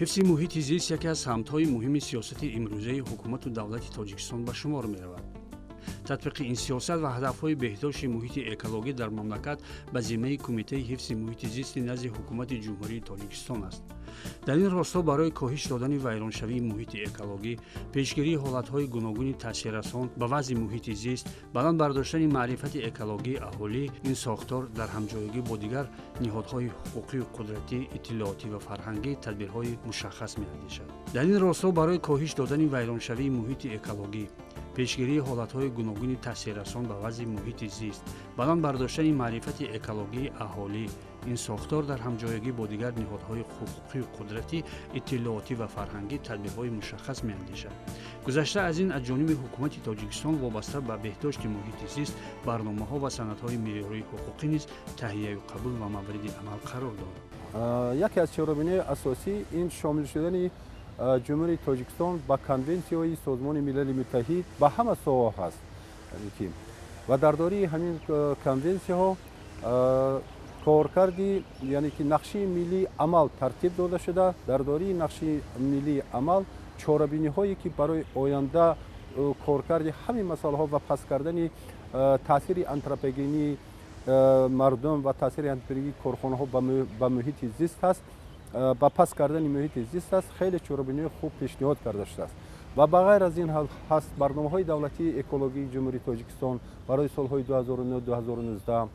ҳифзи муҳити зист яке аз самтҳои муҳими сиёсати имрӯзаи ҳукумату давлати тоҷикистон ба шумор меравад. татбиқи ин сиёсат ва ҳадафҳои беҳдошти муҳити экологӣ дар мамлакат ба зиммаи Кумитаи ҳифзи муҳити зисти назди ҳукумати ҷумҳурии Тоҷикистон аст. дар ин росто барои коҳиш додани вайроншавии муҳити экологӣ, пешгирии ҳолатҳои гуногуни таъсиррасон ба вазъи муҳити зист, баланд бардоштани маърифати экологии аҳолӣ, ин сохтор дар ҳамҷоягӣ бо дигар ниҳодҳои ҳуқуқию қудратӣ, иттилоотӣ ва фарҳангӣ тадбирҳои мушаххас меандешад. дар ин росто барои коҳиш додани вайроншавии муҳити экологӣ, пешгирии ҳолатҳои гуногуни таъсиррасон ба вазъи муҳити зист, баланд бардоштани маърифати экологии аҳолӣ, ин сохтор дар ҳамҷоягӣ бо дигар ниҳодҳои ҳуқуқию қудратӣ, иттилоотӣ ва фарҳангӣ тадбирҳои мушаххас меандешад. гузашта аз ин аз ҷониби ҳукумати Тоҷикистон вобаста ба беҳдошти муҳити зист барномаҳо ва санадҳои меъёрии ҳуқуқӣ низ таҳияю қабул ва мавриди амал қарор дод. яке аз чорабиниҳои асосӣ ин шомил шудани ҷумҳурии Тоҷикистон ба конвенсияҳои Созмони Милали Муттаҳид ба ҳама соҳа ҳаст ва дар дории ҳамин конвенсияҳо коркарди яъне ки нақши миллии амал тартиб дода шуда, дар дории нақши миллии амал чорабиниҳое ки барои оянда коркарди ҳамин масъалаҳо ва паст кардани таъсири антропогении мардум ва таъсири антропогении корхонаҳо ба муҳити зист ҳаст, ба паст кардани муҳити зист аст, хеле чорабиниҳои хуб пешниҳод карда шудааст. ва ба ғайр аз ин ҳаст барномаҳои давлатии экологии ҷумҳурии Тоҷикистон барои солҳои 2009-2019,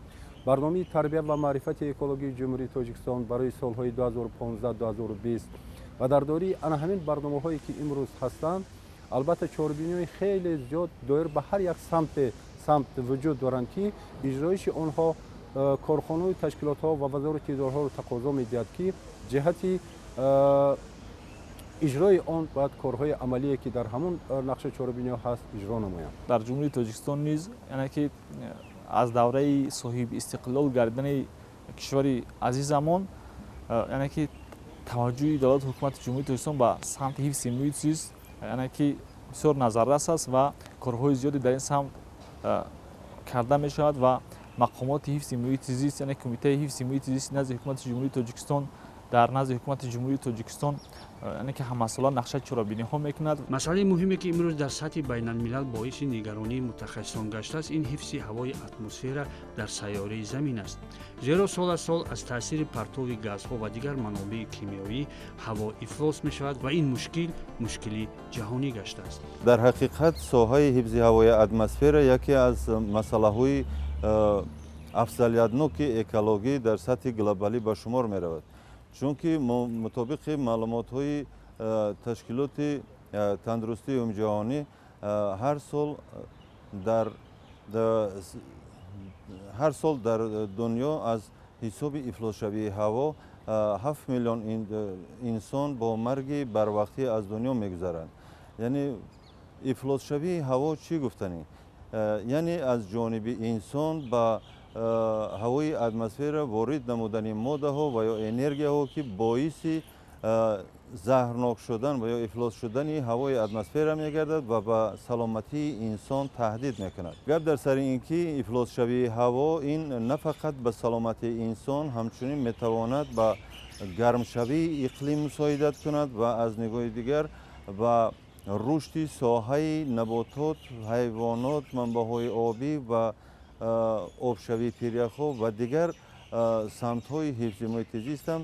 барномаи тарбия ва маърифати экологии ҷумҳурии Тоҷикистон барои солҳои 2015-2020 ва дар дории ана ҳамин барномаҳое ки имрӯз ҳастанд, албатта чорабиниҳои хеле зиёд доир ба ҳар як самт вуҷуд доранд ки иҷроиши онҳо корхонаҳои ташкилотҳо ва вазорати идораҳоро тақозо медиҳад ки ҷиҳати иҷрои он бояд корҳои амалие ки дар ҳамон нақша чорабиниҳо ҳаст иҷро намоянд. дар ҷумҳурии Тоҷикистон низ яъне ки аз давраи соҳиби истиқлол гардидани кишвари азизамон яъне ки таваҷҷӯҳи давлати ҳукумати ҷумҳурии Тоҷикистон ба самти ҳифзи муҳити зист яъне ки бисёр назаррас аст ва корҳои зиёде дар ин самт карда мешавад ва мақомоти ҳифзи муҳити зист яъне Кумитаи ҳифзи муҳити зист назди ҳукумати ҷумҳурии Тоҷикистон дар назди ҳукумати ҷумҳурии Тоҷикистон яъне ки ҳамасола нақша чорабиниҳо мекунад. масъалаи муҳиме ки имрӯз дар сатҳи байналмилал боиси нигаронии мутахассисон гаштааст, ин ҳифзи ҳавои атмосфера дар сайёраи Замин аст. зеро сол аз сол аз таъсири партови газҳо ва дигар манобеъи кимиёвӣ ҳаво ифлос мешавад ва ин мушкили ҷаҳонӣ гаштааст. дар ҳақиқат соҳаи ҳифзи ҳавои атмосфера яке аз масъалаҳои афзалиятноки экологӣ дар сатҳи глобалӣ ба шумор меравад, чунки мутобиқи маълумотҳои ташкилоти тандурустии умумиҷаҳонӣ ҳар сол дар дунё аз ҳисоби ифлосшавии ҳаво 7 миллион инсон бо марги барвақтӣ аз дунё мегузаранд. яъне ифлосшавии ҳаво чӣ гуфтанӣ? яъне аз ҷониби инсон ба ҳавои атмосфера ворид намудани моддаҳо ва ё энергияҳо ки боиси заҳрнок шудан ва ё ифлос шудани ҳавои атмосфера мегардад ва ба саломатии инсон таҳдид мекунад. гап дар сари ин ки ифлосшавии ҳаво ин на фақат ба саломатии инсон, ҳамчунин метавонад ба гармшавии иқлим мусоидат кунад ва аз нигоҳи дигар ба рушди соҳаи наботот, ҳайвонот, манбаъҳои обӣ ва обшавии пиряхҳо ва дигар самтҳои ҳифзи муҳити зист ҳам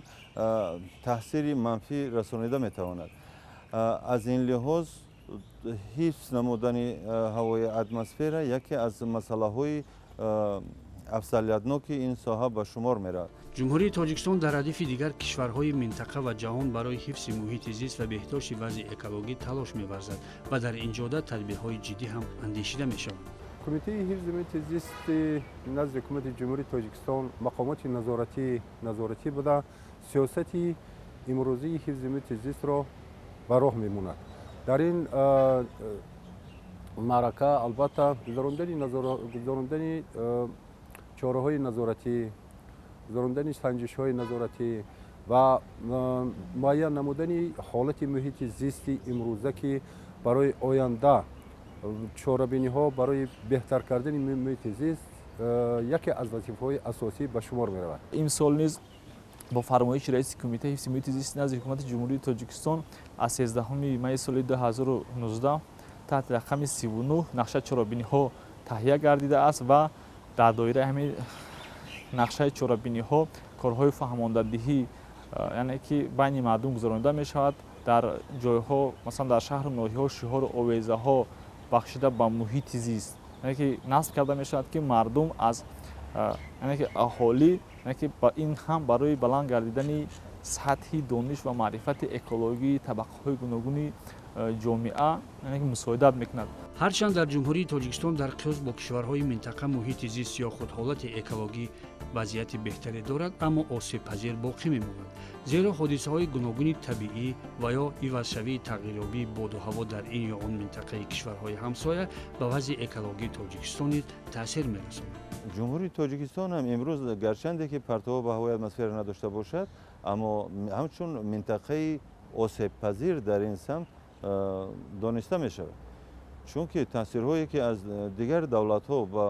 таъсири манфӣ расонида метавонад. аз ин лиҳоз ҳифз намудани ҳавои атмосфера яке аз масъалаҳои афзалиятноки ин соҳа ба шумор меравад. ҷумҳурии Тоҷикистон дар радифи дигар кишварҳои минтақа ва ҷаҳон барои ҳифзи муҳити зист ва беҳдошти вазъи экологӣ талош меварзад ва дар ин ҷода тадбирҳои ҷиддӣ ҳам андешида мешаванд. Кумитаи ҳифзи муҳити зисти назди ҳукумати ҷумҳурии Тоҷикистон мақомоти назоратӣ буда сиёсати имрӯзии ҳифзи муҳити зистро ба роҳ мемонад. дар ин маърака албатта гузарондани чораҳои назоратӣ, гузарондани санҷишҳои назоратӣ ва муайян намудани ҳолати муҳити зисти имрӯза ки барои оянда чорабиниҳо барои беҳтар кардани муҳити зист яке аз вазифаҳои асосӣ ба шумор меравад. Имсол низ бо фармоиши раиси кумитаи ҳифзи муҳити зисти назди ҳукумати ҷумҳурии тоҷикистон аз 13 майи соли 2019 таҳти рақами 39 нақшаи чорабиниҳо таҳия гардидааст ва дар доираи ҳамин нақшаи чорабиниҳо корҳои фаҳмондадиҳӣ яъне ки байни мардум гузаронида мешавад дар ҷойҳо масалан дар шаҳру ноҳияҳо шиҳору овезаҳо бахшида ба муҳити зист яъне ки насб карда мешавад ки мардум аз яъне ки аҳолӣ яъне ки ин ҳам барои баланд гардидани сатҳи дониш ва маърифати экологии табақаҳои гуногуни ҷомеа яъне ки мусоидат мекунад. ҳарчанд дар ҷумҳурии тоҷикистон дар қиёс бо кишварҳои минтақа муҳити зист ё худ ҳолати экологӣ вазъияти беҳтаре дорад, аммо осебпазир боқӣ мемонад, зеро ҳодисаҳои гуногуни табиӣ ва ё ивазшавии тағйирёбии боду ҳаво дар ин ё он минтақаи кишварҳои ҳамсоя ба вазъи экологии тоҷикистон низ таъсир мерасонад. ҷумҳурии тоҷикистон ҳам имрӯз гарчанде ки партово ба ҳавои атмосфера надошта бошад, аммо ҳамчун минтақаи осебпазир дар ин самт дониста мешавад. чунки таъсирҳое ки аз дигар давлатҳо ба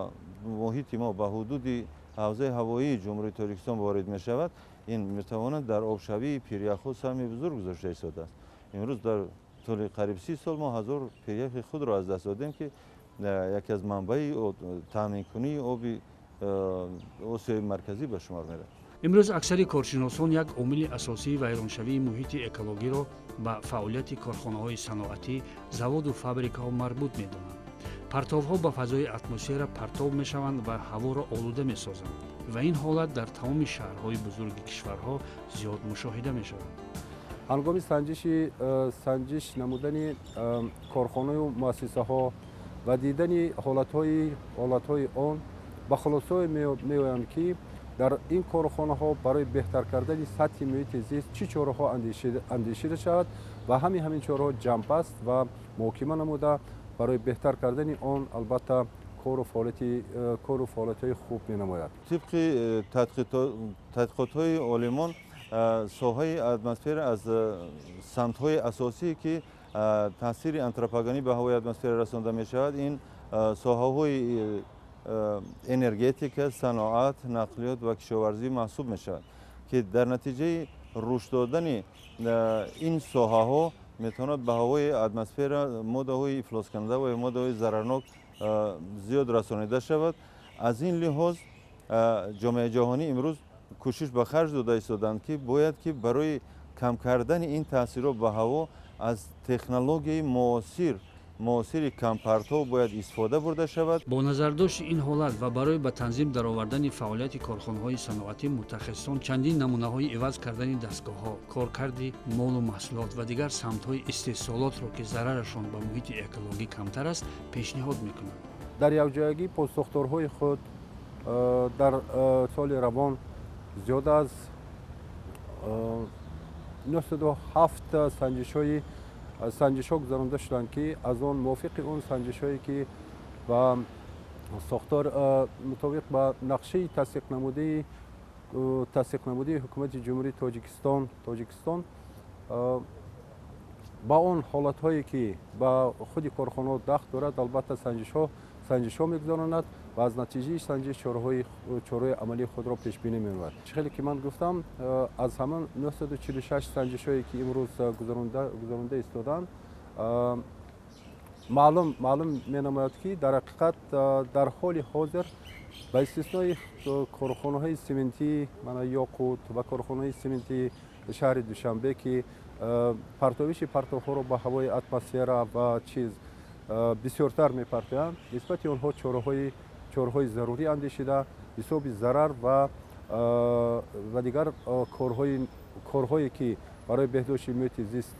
муҳити мо ба ҳудуди ҳавзаи ҳавоии ҷумҳурии тоҷикистон ворид мешавад, ин метавонад дар обшавии пиряхҳо саҳми бузург гузошта истодааст. имрӯз дар тӯли қариб 30 сол мо 1000 пиряхи худро аз даст додем ки яке аз манбаи таъминкунии оби осиёи марказӣ ба шумор меравад. имрӯз аксари коршиносон як омили асосии вайроншавии муҳити экологиро ба фаъолияти корхонаҳои саноатӣ, заводу фабрикаҳо марбут медонанд. партовҳо ба фазои атмосфера партов мешаванд ва ҳаворо олуда месозанд ва ин ҳолат дар тамоми шаҳрҳои бузурги кишварҳо зиёд мушоҳида мешавад. ҳангоми санҷиш намудани корхонаҳои муассисаҳо ва дидани ҳолатҳои он ба хулосае меоям ки дар ин корхонаҳо барои беҳтар кардани сатҳи муҳити зист чӣ чораҳо андешида шавад ва ҳамин чораҳо ҷамъбаст ва муҳокима намуда барои беҳтар кардани он албатта кору фаъолиятҳои хуб менамояд. тибқи тадқиқотҳои олимон соҳаи атмосфера аз самтҳои асосие ки таъсири антропогенӣ ба ҳавои атмосфера расонда мешавад, ин соҳаҳои энергетика, саноат, нақлиёт ва кишоварзӣ маҳсуб мешавад, ки дар натиҷаи рушд додани ин соҳаҳо метавонад ба ҳавои атмосфера моддаҳои ифлоскунанда ва моддаҳои зарарнок зиёд расонида шавад. аз ин лиҳоз ҷомеаи ҷаҳонӣ имрӯз кӯшиш ба харҷ дода истоданд ки бояд ки барои кам кардани ин таъсирот ба ҳаво аз технологияи муосири кампартов бояд истифода бурда шавад. бо назардошти ин ҳолат ва барои ба танзим даровардани фаъолияти корхонаҳои саноатӣ мутахассисон чандин намунаҳои иваз кардани дастгоҳҳо, коркарди молу маҳсулот ва дигар самтҳои истеҳсолотро ки зарарашон ба муҳити экологӣ камтар аст пешниҳод мекунанд. дар якҷоягӣ постсохторҳои худ дар соли равон зиёда аз 97 санҷишҳо гузаронда шуданд ки аз он мувофиқи он санҷишҳое ки ба сохтор мутобиқ ба нақшаи тасдиқнамудаи ҳукумати ҷумҳурии тоҷикистон ба он ҳолатҳое ки ба худи корхонаҳо дахт дорад албатта санҷишҳо мегузаронад ва аз натиҷаи санҷиш чораҳои амалии худро пешбинӣ менамояд. хеле ки ман гуфтам, аз ҳамон 946 санҷишҳое ки имрӯз гузаронда истоданд, маълум менамояд ки дар ҳақиқат дар ҳоли ҳозир ба истиснои корхонаҳои сементӣ ёқут ва корхонаҳои сементӣ шаҳри душанбе ки партовиши партовҳоро ба ҳавои атмосфера ва бисёртар мепартоянд, нисбати онҳо чораҳои зарурӣ андешида ҳисоби зарар ва дигар корҳое ки барои беҳдошти муҳити зист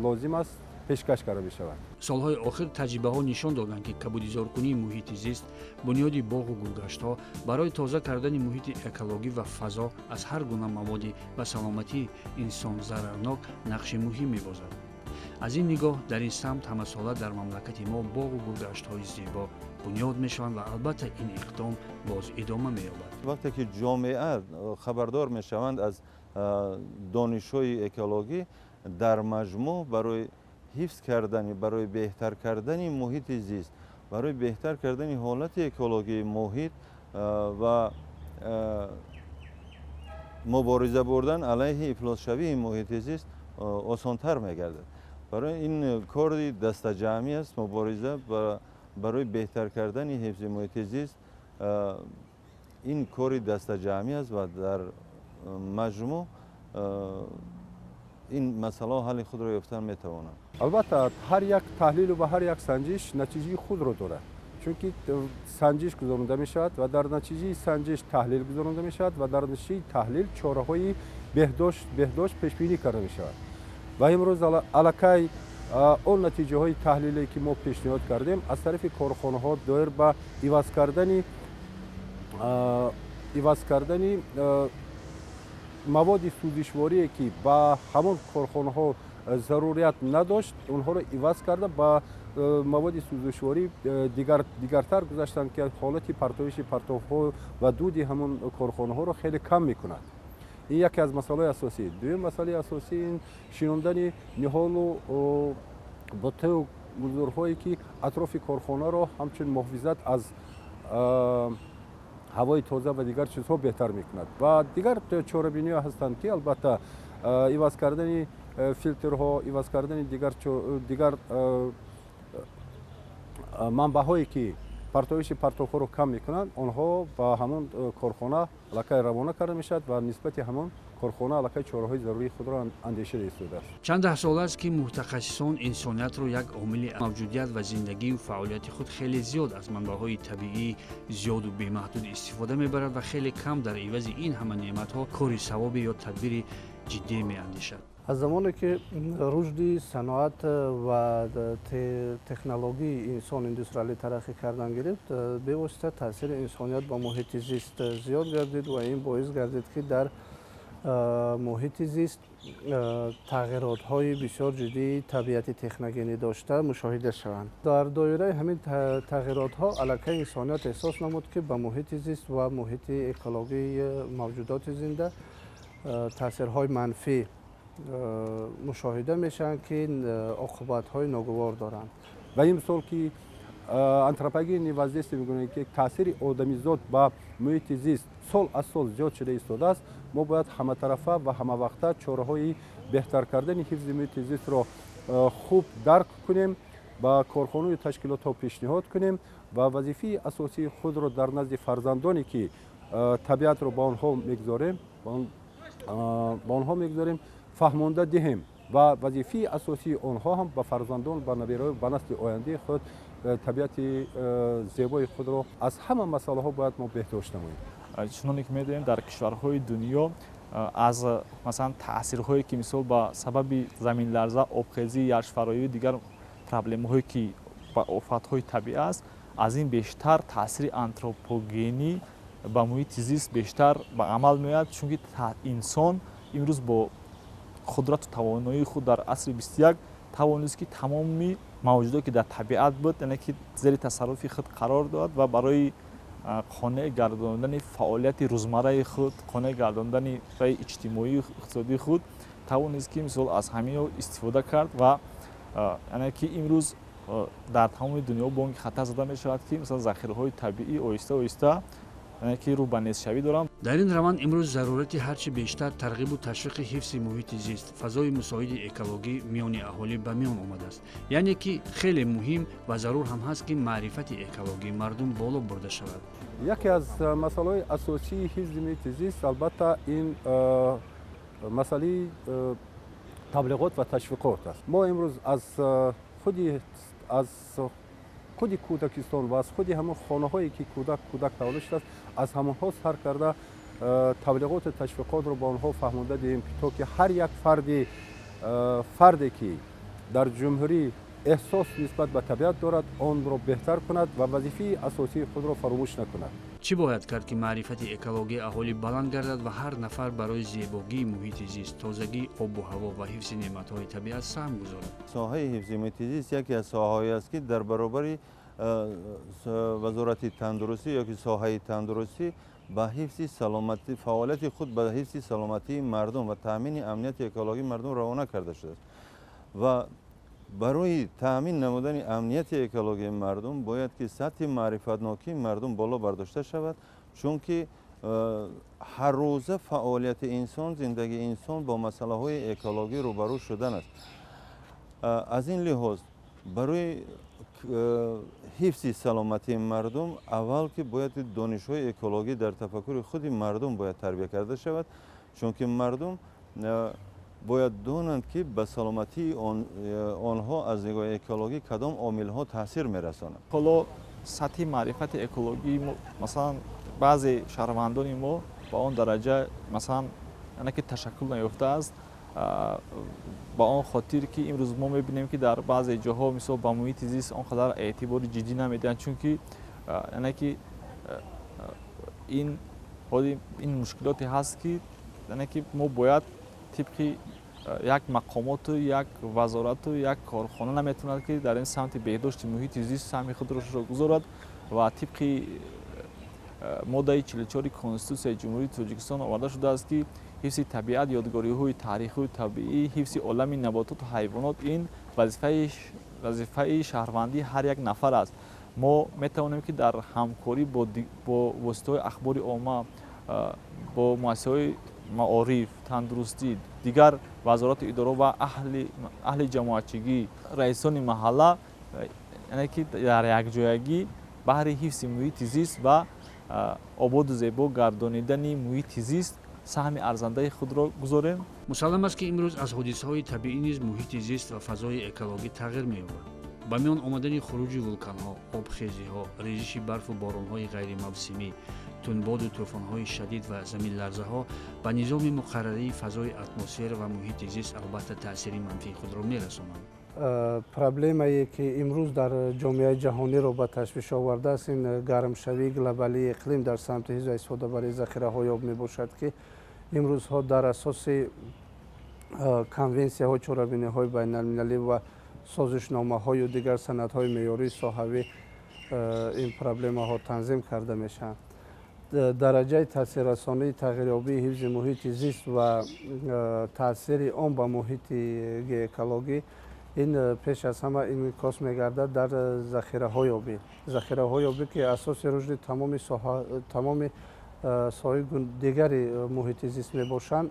лозим аст пешкаш карда мешавад. солҳои охир таҷрибаҳо нишон доданд ки кабудизоркунии муҳити зист, бунёди боғу гулгаштҳо барои тоза кардани муҳити экологӣ ва фазо аз ҳар гуна маводи ба саломатии инсон зарарнок нақши муҳим мебозад. аз ин нигоҳ дар ин самт ҳамасола дар мамлакати мо боғу гулгаштҳои зебо бунёд мешаванд ва албатта ин иқдом боз идома меёбад. вақте ки ҷомеа хабардор мешаванд аз донишҳои экологӣ, дар маҷмӯъ барои ҳифз кардани, барои беҳтар кардани муҳити зист, барои беҳтар кардани ҳолати экологии муҳит ва مبارزه بردن علیه افلاسشوی محیط زیست آسان‌تر می‌گردد. برای این کار دست جمعی است مبارزه برای بهتر کردن حفظ محیط زیست. این کار دست جمعی است و در مجموع این مسئله حل خود را یافتن می‌تواند. البته هر یک تحلیل و هر یک سنجش نتیجه خود را دارد، چون که سنجش گذارنده می شود و در نتیجه سنجش تحلیل گذارنده می شود و در نتیجه تحلیل چاره‌های بهداشت پیش بینی کرده می شود. و امروز علاقه اون نتیجه های تحلیلی که ما پیشنهاد کردیم از طرف کارخانه ها دایر به عوض کردن مواد سوزشواری که با همون کارخانه ها ضروریت نداشت اونها رو عوض کرده با مواد سوزشواری دیگرتر گذاشتن که حالت پرتوها و دود همون کارخانه ها رو خیلی کم میکند. این یکی از مسائل اساسی. دوم مسئله اساسی این شناندن نهال و بطه و گذارهایی که اطراف کارخانه را همچنین محافظت از هوای تازه و دیگر چیزها بهتر میکند. و دیگر چاره‌بینی ها هستند که البته عوض کردن فیلترها، عوض کردن دیگر منبع‌هایی که پرتوها رو کم میکنند، آنها با همون کارخانه علاقه روانه کرده میشد و نسبت همون کارخانه علاقه چاره‌های ضروری خود را اندیشه ایستاده است. چند ده سال است که متخصصان انسانیت را یک عامل موجودیت و زندگی و فعالیت خود خیلی زیاد از منبع‌های طبیعی زیاد و بی‌محدود استفاده میبرد و خیلی کم در عوض این همه نعمت‌ها کاری ثوابی یا تدبیر جدی میاندیشد. از زمانی که رشد صنعت و تکنولوژی انسان اندستریالی ترقی کردن گرفت، به واسطه تاثیر انسانیت با محیط زیست زیاد گردید و این باعث گردید که در محیط زیست تغییرات های بسیار جدی طبیعت تکنوگنی داشته مشاهده شوند. در دایره همین تغییرات ها علاقه انسانیت احساس نمود که به محیط زیست و محیط اکولوژی موجودات زنده تاثیرهای منفی مشاهده میشن که عاقبت های ناگوار دارند. و این مثال که آنتروپوژی نیوازیست میگوید که تاثیر آدمیزاد با محیط زیست سال از سال زیاد شده ایستاده است. ما باید همه طرفه و همه وقته چاره‌های بهتر کردن حفظ محیط زیست را خوب درک کنیم، با کارخانه و تشکیلات ها پیشنهاد کنیم و وظیفه اساسی خود را در نزد فرزندانی که طبیعت را با آنها میگذاریم فهمانده دهیم و وظیفه اساسی آنها هم به فرزندان و نویران و نسل آینده خود طبیعت زیبای خود را از همه مسائل ها باید ما بهداشت نماییم. چنانکه که می‌دونیم در کشورهای دنیا از مثلا تاثیرهایی که مثلا با سبب زمین لرزه، آبخیزی، یخ‌فرایی و دیگر پرابلم‌هایی که با آفت‌های طبیعی است، از این بیشتر تاثیر آنتروپوژنی با محیط زیست بیشتر به عمل میاد، چون که انسان امروز با قدرت و توانایی خود در عصر 21 توانست که تمامی موجوداتی که در طبیعت بود یعنی که زیر تصرف خود قرار داد و برای قانع گرداندن فعالیت روزمره خود، قانع گرداندن رای اجتماعی و اقتصادی خود توانست که مثلا از همین استفاده کرد و یعنی که امروز در تمام دنیا بانک خطر زده می شود که مثلا ذخیره‌های طبیعی آهسته یعنی که رو به نیست‌شوی دارند. در این روند امروز ضرورت هرچی بیشتر ترغیب و تشویق حفظ محیط زیست، فضای مساعد اکولوژی میان اهالی به میان آمده است. یعنی که خیلی مهم و ضرور هم هست که معرفت اکولوژی مردم بالا برده شود. یکی از مسائل اساسی حفظ محیط زیست البته این مسئله تبلیغات و تشویقات است. ما امروز از خود کودکستان و از خود همون خانه هایی که کودک تولد شده است از همون ها سر کرده تبلیغات و تشویقات رو با آنها فهمانده دهیم تا که هر یک فردی که در جمهوری احساس نسبت به طبیعت دارد آن را بهتر کند و وظیفه اساسی خود را فراموش نکند. چی باید کرد که معرفت اکولوژی اهالی بلند گردد و هر نفر برای زیبایی محیط زیست، تازگی آب و هوا و حفظ نعمت‌های طبیعت سهم گذارد؟ ساحه حفظ محیط زیست یکی از ساحه‌هایی است که در برابر وزارت تندرستی یا که ساحه تندرستی به حفظ سلامتی فعالیت خود به حفظ سلامتی مردم و تامین امنیت اکولوژی مردم روانه کرده شده است و برای تامین نمودن امنیت اکولوژی مردم باید که سطح معرفت‌ناکی مردم بالا برداشته شود، چون که ҳар рӯза фаъолияти инсон, зиндагии инсон бо масъалаҳои экологӣ рӯбарӯ шудан аст. аз ин лиҳоз барои ҳифзи саломатии мардум аввал ки бояд донишҳои экологӣ дар тафаккури худи мардум бояд тарбия карда шавад, чунки мардум бояд донанд ки ба саломатии онҳо аз нигоҳи экологӣ кадом омилҳо таъсир мерасонанд. ҳоло сатҳи маърифати экологӣ масалан баъзе шаҳрвандони мо ба он дараҷа масалан яъне ки ташаккул наёфтааст, ба он хотир ки имрӯз мо мебинем ки дар баъзе ҷоҳо мисол ба муҳити зист он қадар эътибори ҷиддӣ намедиҳанд, чунки яъне ки ин мушкилоте ҳаст ки яъне ки мо бояд тибқи як мақомоту як вазорату як корхона наметавонад ки дар ин самти беҳдошти муҳити зист саҳми худро гузорад ва тибқи моддаи 44 Конститутсияи Ҷумҳурии Тоҷикистон омада шудааст ки ҳифзи табиат, ёдгориҳои таърихию табиӣ, ҳифзи олами набототу ҳайвонот ин вазифаи шаҳрвандии ҳар як нафар аст. Мо метавонем ки дар ҳамкорӣ бо воситаҳои ахбори omma, бо муассисаҳои маориф, тандурустӣ, дигар вазорати идора ва аҳли ҷамоатчигӣ, раисони маҳалла яъне ки дар якҷоягӣ баҳри ҳифзи муҳити зист ва ободу зебо гардонидани муҳити зист саҳми арзандаи худро гузорем. мусаллам аст ки имрӯз аз ҳодисаҳои табиӣ низ муҳити зист ва фазои экологӣ тағйир меёбад. ба миён омадани хуруҷи вулканҳо, обхезиҳо, резиши барфу боронҳои ғайримавсимӣ, тунбоду тӯфонҳои шадид ва заминларзаҳо ба низоми муқаррарии фазои атмосфера ва муҳити зист албатта таъсири манфии худро мерасонанд. проблемае ки имрӯз дар ҷомеаи ҷаҳониро ба ташвиш овардааст, ин гармшавии глобалии иқлим дар самти ҳифз ва истифодабарии захираҳои об мебошад ки имрӯзҳо дар асоси конвенсияҳо, чорабиниҳои байналмилалӣ ва созишномаҳою дигар санадҳои меъёрии соҳавӣ ин проблемаҳо танзим карда мешаванд. дараҷаи таъсиррасонии тағйирёбии ҳифзи муҳити зист ва таъсири он ба муҳити экологӣ ин пеш аз ҳама инъикос мегардад дар захираҳои обӣ. Захираҳои обӣ ки асоси рушди тамоми соҳаи дигари муҳити зист мебошанд,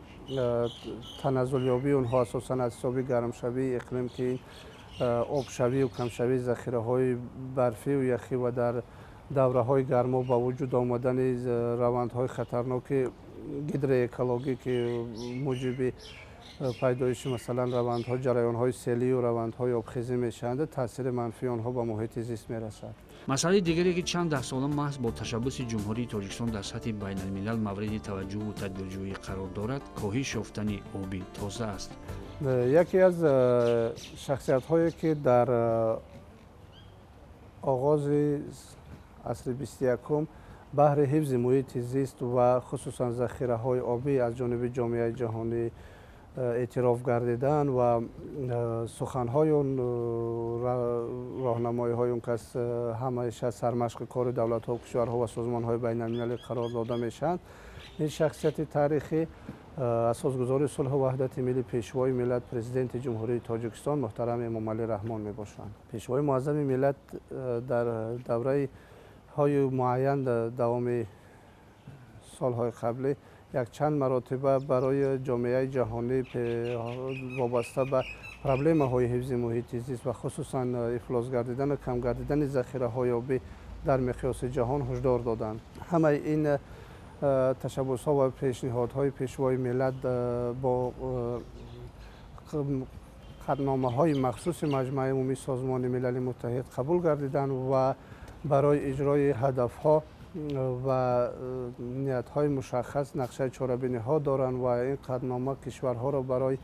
таназзулёбии онҳо асосан аз ҳисоби гармшавии иқлим ки обшавию камшавии захираҳои барфию яхӣ ва дар давраҳои гармо ба вуҷуд омадани равандҳои хатарноки гидроэкологӣ ки муҷиби пайдоиши масалан равандҳо, ҷараёнҳои селию равандҳои обхезӣ мешаванд, таъсири манфии онҳо ба муҳити зист мерасад. масъалаи дигаре ки чанд даҳсола маҳз бо ташаббуси ҷумҳурии Тоҷикистон дар сатҳи байналмилал мавриди таваҷҷӯҳу тадбирҷӯӣ қарор дорад, коҳиш ёфтани оби тоза аст. яке аз шахсиятҳое ки дар оғози асри 21 баҳри ҳифзи муҳити зист ва хусусан захираҳои обӣ аз ҷониби ҷомеаи ҷаҳонӣ эътироф гардидаанд ва суханҳои он роҳнамоиҳои он кас ҳамаша сармашқи кори давлатҳо, кишварҳо ва созмонҳои байналмилалӣ қарор дода мешаванд. ин шахсияти таърихӣ асосгузори сулҳу ваҳдати миллӣ, пешвои миллат, президенти ҷумҳурии Тоҷикистон муҳтарам Эмомалӣ Раҳмон мебошанд. пешвои муаззами миллат дар давраи ҳои муайян давоми солҳои қаблӣ якчанд маротиба барои ҷомеаи ҷаҳонӣ вобаста ба проблемаҳои ҳифзи муҳити зист ва хусусан ифлос гардидану кам гардидани захираҳои обӣ дар миқёси ҷаҳон ҳушдор доданд. ҳамаи ин ташаббусҳо ва пешниҳодҳои пешвои миллат бо қатномаҳои махсуси Маҷмӯи умумии Созмони Милали Муттаҳид қабул гардиданд ва барои иҷрои ҳадафҳо ва ниятҳои мушаххас нақшаи чорабиниҳо доранд ва ин қатнома кишварҳоро барои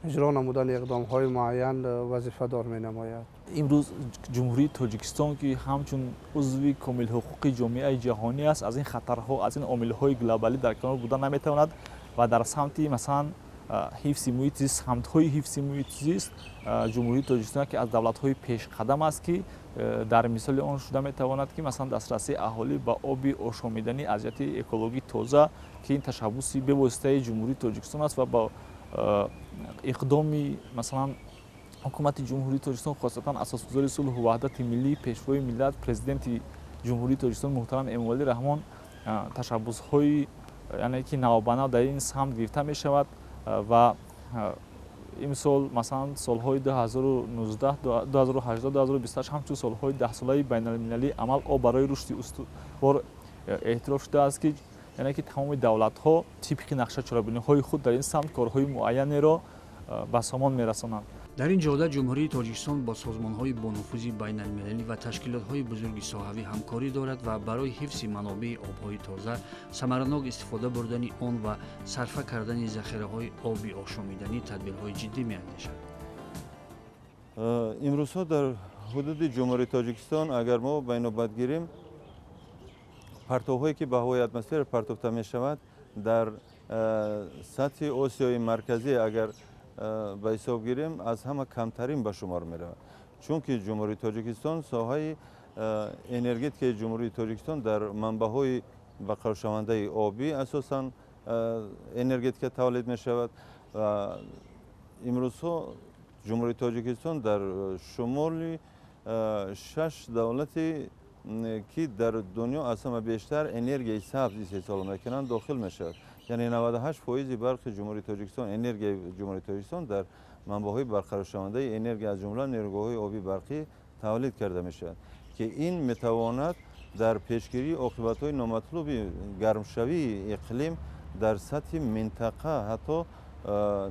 иҷро намудани иқдомҳои муайян вазифадор менамояд. имрӯз ҷумҳурии Тоҷикистон ки ҳамчун узви комилҳуқуқи ҷомеаи ҷаҳонӣ аст, аз ин хатарҳо, аз ин омилҳои глобалӣ дар канор будан наметавонад ва дар самти масалан ҳифзи муҳити зист, самтҳои ҳифзи муҳити зист ҷумҳурии Тоҷикистон ки аз давлатҳои пешқадам аст ки дар мисоли он шуда метавонад ки масалан дастрасии аҳолӣ ба оби ошомидани азияти экологии тоза ки ин ташаббуси бевоситаи ҷумҳурии Тоҷикистон аст ва ба иқдоми масалан ҳукумати ҷумҳурии Тоҷикистон хосатан асосгузори сулҳу ваҳдати миллӣ, пешвои миллат, президенти ҷумҳурии Тоҷикистон муҳтарам Эмомалӣ Раҳмон ташаббусҳои яъне ки навобанав дар ин самт гирифта мешавад ва имсол масалан солҳои 2019 2018 2028 ҳамчун солҳои 10 солаи байналмилалии амал об барои рушди устувор эътироф шудааст ки яъне ки тамоми давлатҳо тибқи нақша чорабиниҳои худ дар ин самт корҳои муайянеро ба сомон мерасонанд. дар ин ҷода ҷумҳурии тоҷикистон бо созмонҳои бонуфузи байналмилалӣ ва ташкилотҳои бузурги соҳавӣ ҳамкорӣ дорад ва барои ҳифзи манобеи обҳои тоза, самаранок истифода бурдани он ва сарфа кардани захираҳои оби ошомиданӣ тадбирҳои ҷиддӣ меандешад. имрӯзҳо дар ҳудуди ҷумҳурии тоҷикистон агар мо ба инобат гирем, партовҳое ки ба ҳавои атмосфера партофта мешавад дар сатҳи осиёи марказӣ агар ба ҳисоб гирем аз ҳама камтарин ба шумор меравад, чунки ҷумҳурии тоҷикистон соҳаи энергетикаи ҷумҳурии тоҷикистон дар манбаъҳои бақароршавандаи обӣ асосан энергетика тавлид мешавад. имрӯзҳо ҷумҳурии тоҷикистон дар шумоли 6 давлати ки дар дунё аз ҳама бештар энергияи сабз истеҳсол мекунанд дохил мешавад. яъне 98% барқи ҷумҳурии тоҷикистон, энергияи ҷумҳурии тоҷикистон дар манбаъҳои барқароршавандаи энергия аз ҷумла нерӯгоҳои оби барқӣ тавлид карда мешавад, ки ин метавонад дар пешгирии оқибатҳои номатлуби гармшавии иқлим дар сатҳи минтақа ҳатто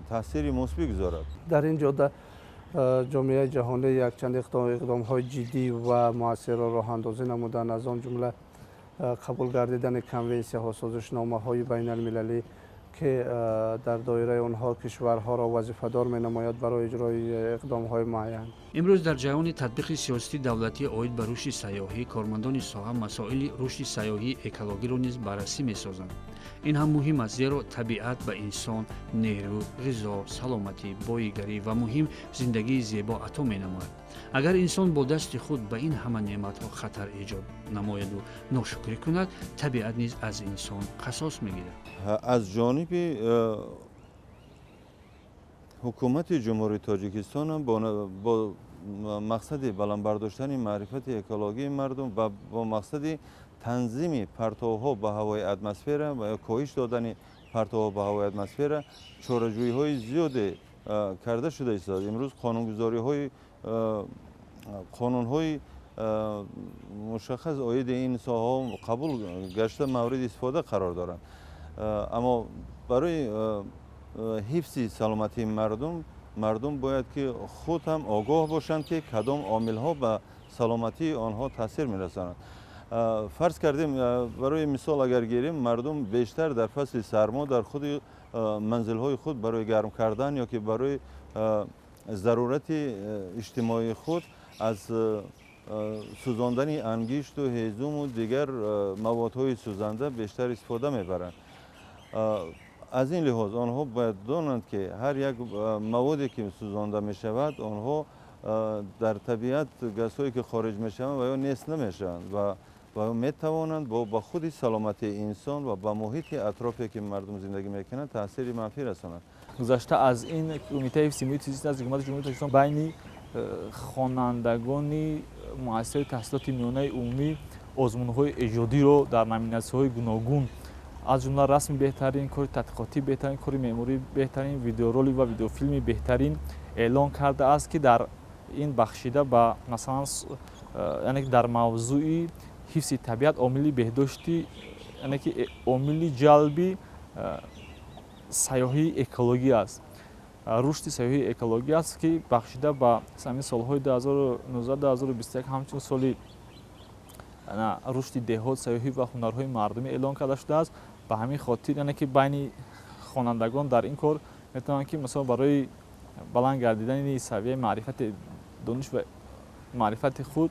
таъсири мусбӣ гузорад. дар ин ҷода ҷомеаи ҷаҳонӣ якчанд иқдомҳои ҷиддӣ ва муассирро роҳандозӣ намуданд, аз он ҷумла қабул гардидани конвенсияҳо, созишномаҳои байналмилалӣ ки дар доираи онҳо кишварҳоро вазифадор менамояд барои иҷрои иқдомҳои муайян. имрӯз дар ҷараёни татбиқи сиёсати давлатӣ оид ба рушди сайёҳӣ, кормандони соҳа масоили рушди сайёҳии экологиро низ баррасӣ месозанд. ин ҳам муҳим аст, зеро табиат ба инсон нерӯ, ғизо, саломатӣ, боигарӣ ва муҳим зиндагии зебо ато менамояд. агар инсон бо дасти худ ба ин ҳама неъматҳо хатар эҷод намояду ношукрӣ кунад, табиат низ аз инсон қасос мегирад. аз ҷониби ҳукумати ҷумҳурии тоҷикистон бо мақсади баландбардоштани маърифати экологии мардум ва бо мақсади танзими партовҳо ба ҳавои атмосфера ва коҳиш додани партовҳо ба ҳавои атмосфера чораҷӯиҳои зиёде карда шуда истод. имрӯз қонунгузориҳои қонунҳои мушаххас оиди ин соҳаҳо қабул гашта мавриди истифода қарор доранд. аммо барои ҳифзи саломатии мардум бояд ки худ ҳам огоҳ бошанд ки кадом омилҳо ба саломатии онҳо таъсир мерасонанд. фарз кардем, барои мисол агар гирем, мардум бештар дар фасли сармо дар худи манзилҳои худ барои гарм кардан ё ки барои зарурати иҷтимоии худ аз сӯзондани ангишту ҳезуму дигар маводҳои сӯзанда бештар истифода мебаранд. аз ин лиҳоз онҳо бояд донанд ки ҳар як маводе ки сӯзонда мешавад, онҳо дар табиат газҳое ки хориҷ мешаванд ва ё нест намешаванд ва метавонанд ба худи саломатии инсон ва ба муҳити атрофе ки мардум зиндагӣ мекунанд таъсири манфӣ расонанд. гузашта аз ин кумитаи ҳифзи муҳити зист аз ҳукумати ҷумҳурии тоҷикистон байни хонандагони муассисаи таҳсилоти миёнаи умумӣ озмунҳои эҷодиро дар номинатсияҳои гуногун аз ҷумла расми беҳтарин, кори тадқиқотӣ беҳтарин, кори меъморӣ беҳтарин, видеороли ва видеофилми беҳтарин эълон кардааст, ки дар ин бахшида ба масалан яъне ки дар мавзӯи ҳифзи табиат омили беҳдошти яъне ки омили ҷалби сайёҳии экологӣ аст, рушди сайёҳии экологӣ аст, ки бахшида ба самин солҳои 2019-2021 ҳамчун соли рушди деҳот, сайёҳӣ ва ҳунарҳои мардумӣ эълон карда шудааст. ба ҳамин хотир яъне ки байни хонандагон дар ин кор метавонанд ки мисол барои баланд гардидани савияи маърифати дониш ва маърифати худ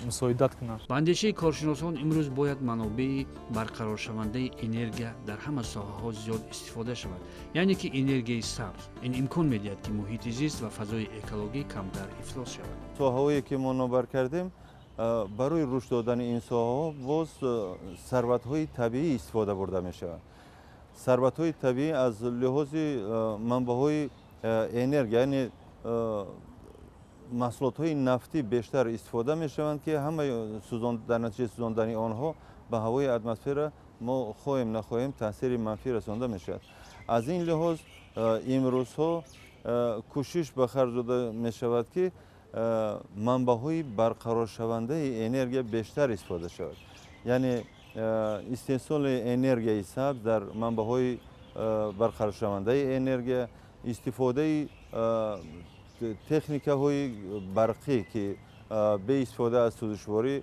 мусоидат кунанд. ба андешаи коршиносон имрӯз бояд манобеи барқароршавандаи энергия дар ҳама соҳаҳо зиёд истифода шавад, яъне ки энергияи сабз. ин имкон медиҳад ки муҳити зист ва фазои экологӣ камтар ифлос шавад. соҳаҳое ки мо номбар кардем, барои рушд додани ин соҳаҳо боз сарватҳои табиӣ истифода бурда мешавад. сарватҳои табиӣ аз лиҳози манбаъҳои энергия, яъне маҳсулотҳои нафтӣ бештар истифода мешаванд, ки ҳама дар натиҷаи сӯзондани онҳо ба ҳавои атмосфера мо хоҳем нахоҳем таъсири манфӣ расонда мешавад. аз ин лиҳоз имрӯзҳо кӯшиш ба харҷ дода мешавад ки манбаъҳои барқароршавандаи энергия бештар истифода шавад. яъне истеҳсоли энергияи сабз дар манбаъҳои барқароршавандаи энергия, истифодаи техникаҳои барқӣ ки бе истифода аз сӯзишворӣ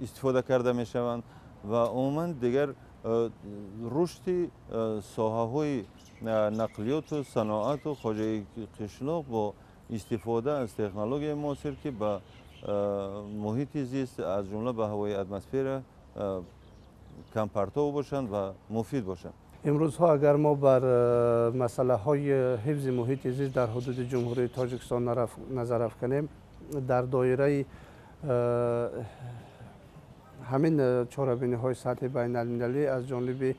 истифода карда мешаванд ва умуман дигар рушди соҳаҳои нақлиёту саноату хоҷаи қишлоқ бо истифода аз технологияи муосир ки ба муҳити зист аз ҷумла ба ҳавои атмосфера кампартов бошанд ва муфид бошанд. имрӯзҳо агар мо бар масъалаҳои ҳифзи муҳити зист дар ҳудуди ҷумҳурии тоҷикистон назар афканем, дар доираи ҳамин чорабиниҳои сатҳи байналмилалӣ аз ҷониби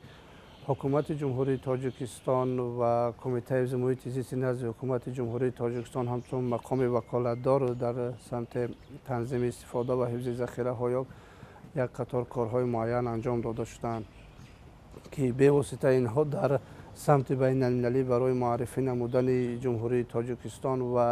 ҳукумати ҷумҳурии тоҷикистон ва кумитаи ҳифзи муҳити зисти назди ҳукумати ҷумҳурии тоҷикистон ҳамчун мақоми ваколатдор дар самти танзими истифода ва ҳифзи захираҳо як қатор корҳои муайян анҷом дода шуданд ки бевосита инҳо дар самти байналмилалӣ барои муаррифӣ намудани ҷумҳурии тоҷикистон ва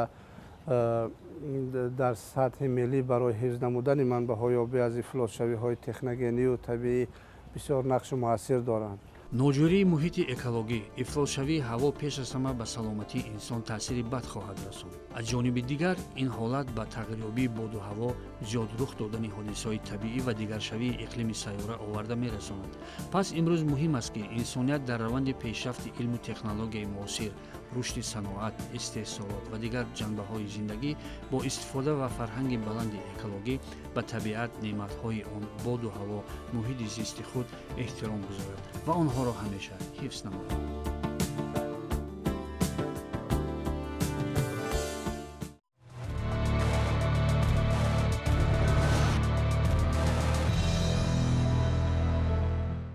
дар сатҳи миллӣ барои ҳифз намудани манбаъҳои обӣ аз ифлосшавиҳои техногению табиӣ бисёр нақшу муассир доранд. ноҷории муҳити экологӣ, ифлосшавии ҳаво пеш аз ҳама ба саломатии инсон таъсири бад хоҳад расонд. аз ҷониби дигар ин ҳолат ба тағйирёбии боду ҳаво, зиёд рух додани ҳодисаҳои табиӣ ва дигаршавии иқлими сайёра оварда мерасонад. пас имрӯз муҳим аст ки инсоният дар раванди пешрафти илму технологияи муосир, рушди саноат, истеҳсолот ва дигар ҷанбаҳои зиндагӣ бо истифода ва фарҳанги баланди экологӣ ба табиат, неъматҳои он, боду ҳаво, муҳити зисти худ эҳтиром гузорад ва онҳоро ҳамеша ҳифз намояд.